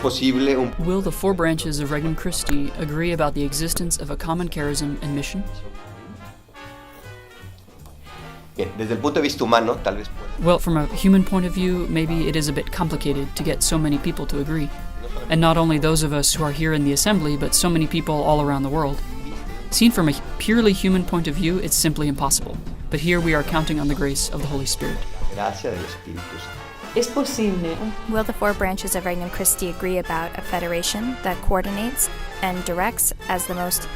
posible un... Will the four branches of Regnum Christi agree about the existence of a common charism and mission? Bien, desde el punto de vista humano, tal vez pueda. Well, from a human point of view, maybe it is a bit complicated to get so many people to agree. And not only those of us who are here in the assembly, but so many people all around the world. Seen from a purely human point of view, it's simply impossible. But here we are counting on the grace of the Holy Spirit. Gracia del Espíritu Santo. Es posible. Will the four branches of Regnum Christi agree about a federation that coordinates and directs as the most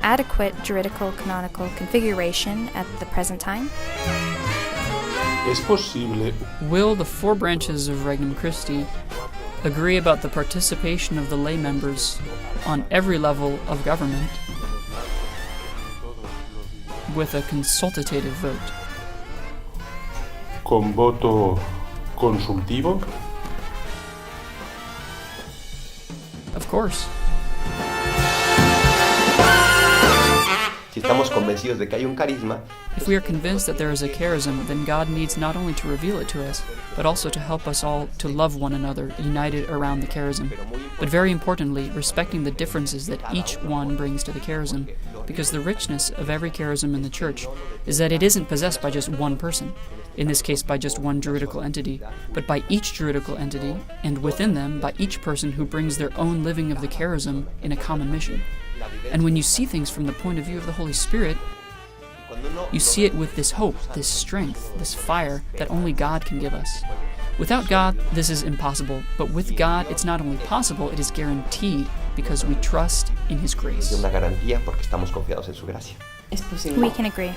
adequate juridical canonical configuration at the present time? Es posible. Will the four branches of Regnum Christi agree about the participation of the lay members on every level of government with a consultative vote? Con voto consultivo? Of course. Si estamos convencidos de que hay un carisma, If we are convinced that there is a charism, then God needs not only to reveal it to us, but also to help us all to love one another, united around the charism. But very importantly, respecting the differences that each one brings to the charism, because the richness of every charism in the Church is that it isn't possessed by just one person, in this case by just one juridical entity, but by each juridical entity, and within them by each person who brings their own living of the charism in a common mission. And when you see things from the point of view of the Holy Spirit, you see it with this hope, this strength, this fire that only God can give us. Without God, this is impossible, but with God, it's not only possible, it is guaranteed because we trust in His grace. es una garantía porque estamos confiados en su gracia. Es posible. We can agree.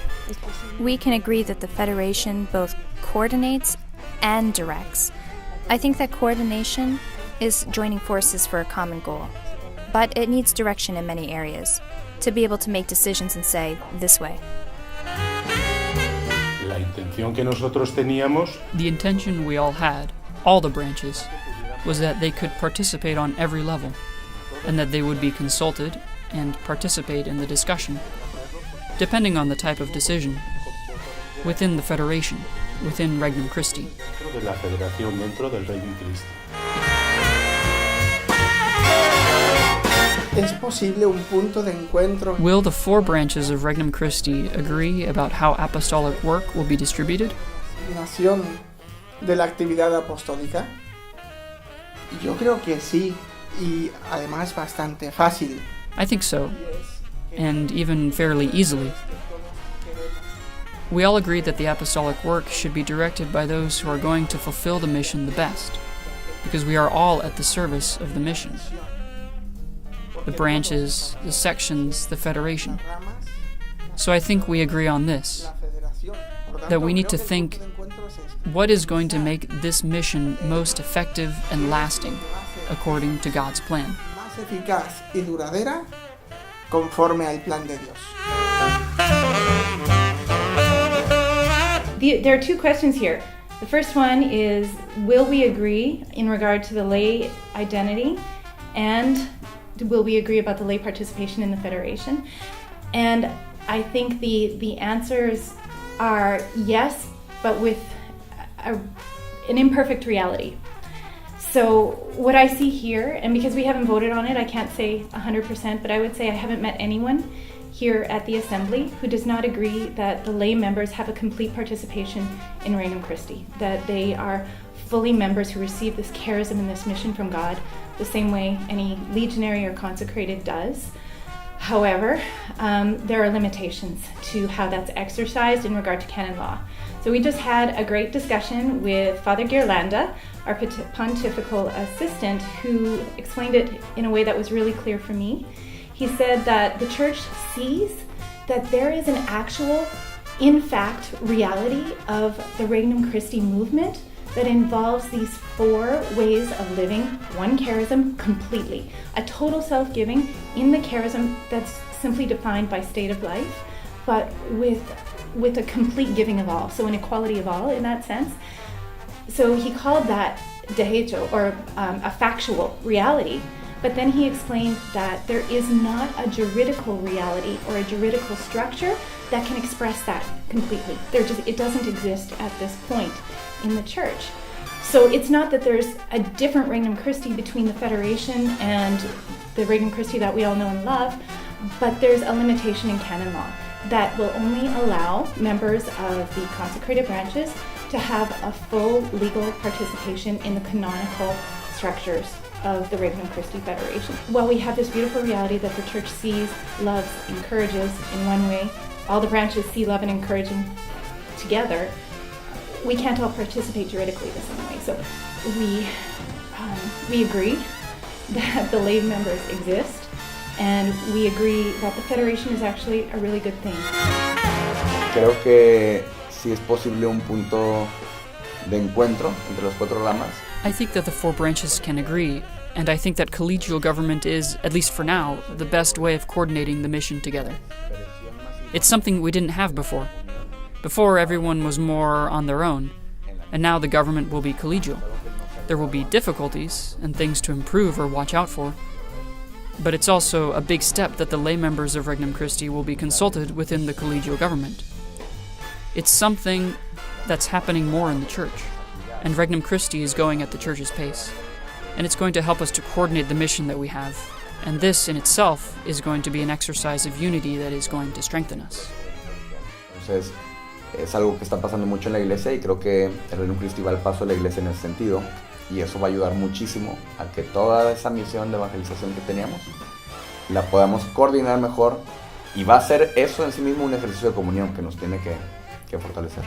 We can agree that the Federation both coordinates and directs. I think that coordination is joining forces for a common goal, but it needs direction in many areas to be able to make decisions and say, this way. La intención que nosotros teníamos The intention we all had, all the branches, was that they could participate on every level, and that they would be consulted and participate in the discussion, depending on the type of decision, within the Federation, within Regnum Christi. de la federación dentro del Regnum Christi. ¿Es posible un punto de encuentro? Will the four branches of Regnum Christi agree about how apostolic work will be distributed? Nación de la actividad apostólica. Yo creo que sí, y además bastante fácil. I think so, and even fairly easily. We all agree that the apostolic work should be directed by those who are going to fulfill the mission the best, because we are all at the service of the mission. The branches, the sections, the federation. So I think we agree on this, that we need to think, what is going to make this mission most effective and lasting, according to God's plan? Más eficaz y duradera conforme al plan de Dios. There are two questions here. The first one is, will we agree in regard to the lay identity, and will we agree about the lay participation in the Federation? And I think the answers are yes, but with an imperfect reality. So what I see here, and because we haven't voted on it, I can't say 100%, but I would say I haven't met anyone here at the Assembly who does not agree that the lay members have a complete participation in Regnum Christi, that they are fully members who receive this charism and this mission from God the same way any legionary or consecrated does. However, there are limitations to how that's exercised in regard to canon law. So we just had a great discussion with Father Ghirlanda, our pontifical assistant, who explained it in a way that was really clear for me. He said that the Church sees that there is an actual, in fact, reality of the Regnum Christi movement that involves these four ways of living one charism completely. A total self-giving in the charism that's simply defined by state of life, but with a complete giving of all, so an equality of all in that sense. So he called that de hecho, or a factual reality. But then he explained that there is not a juridical reality or a juridical structure that can express that completely. It doesn't exist at this point in the Church. So it's not that there's a different Regnum Christi between the Federation and the Regnum Christi that we all know and love, but there's a limitation in canon law that will only allow members of the consecrated branches to have a full legal participation in the canonical structures of the Regnum Christi Federation. While we have this beautiful reality that the Church sees, loves, encourages in one way, all the branches see, love, and encouraging together, we can't all participate juridically the same way. So we agree that the lay members exist, and we agree that the Federation is actually a really good thing. Creo que sí es posible un punto de encuentro entre las cuatro ramas. I think that the four branches can agree, and I think that collegial government is, at least for now, the best way of coordinating the mission together. It's something we didn't have before. Before, everyone was more on their own, and now the government will be collegial. There will be difficulties and things to improve or watch out for, but it's also a big step that the lay members of Regnum Christi will be consulted within the collegial government. It's something that's happening more in the Church, and Regnum Christi is going at the Church's pace, and it's going to help us to coordinate the mission that we have, and this in itself is going to be an exercise of unity that is going to strengthen us. Entonces, es algo que está pasando mucho en la iglesia y creo que el Regnum Christi va al paso de la iglesia en ese sentido, y eso va a ayudar muchísimo a que toda esa misión de evangelización que teníamos la podamos coordinar mejor, y va a ser eso en sí mismo un ejercicio de comunión que nos tiene que fortalecer.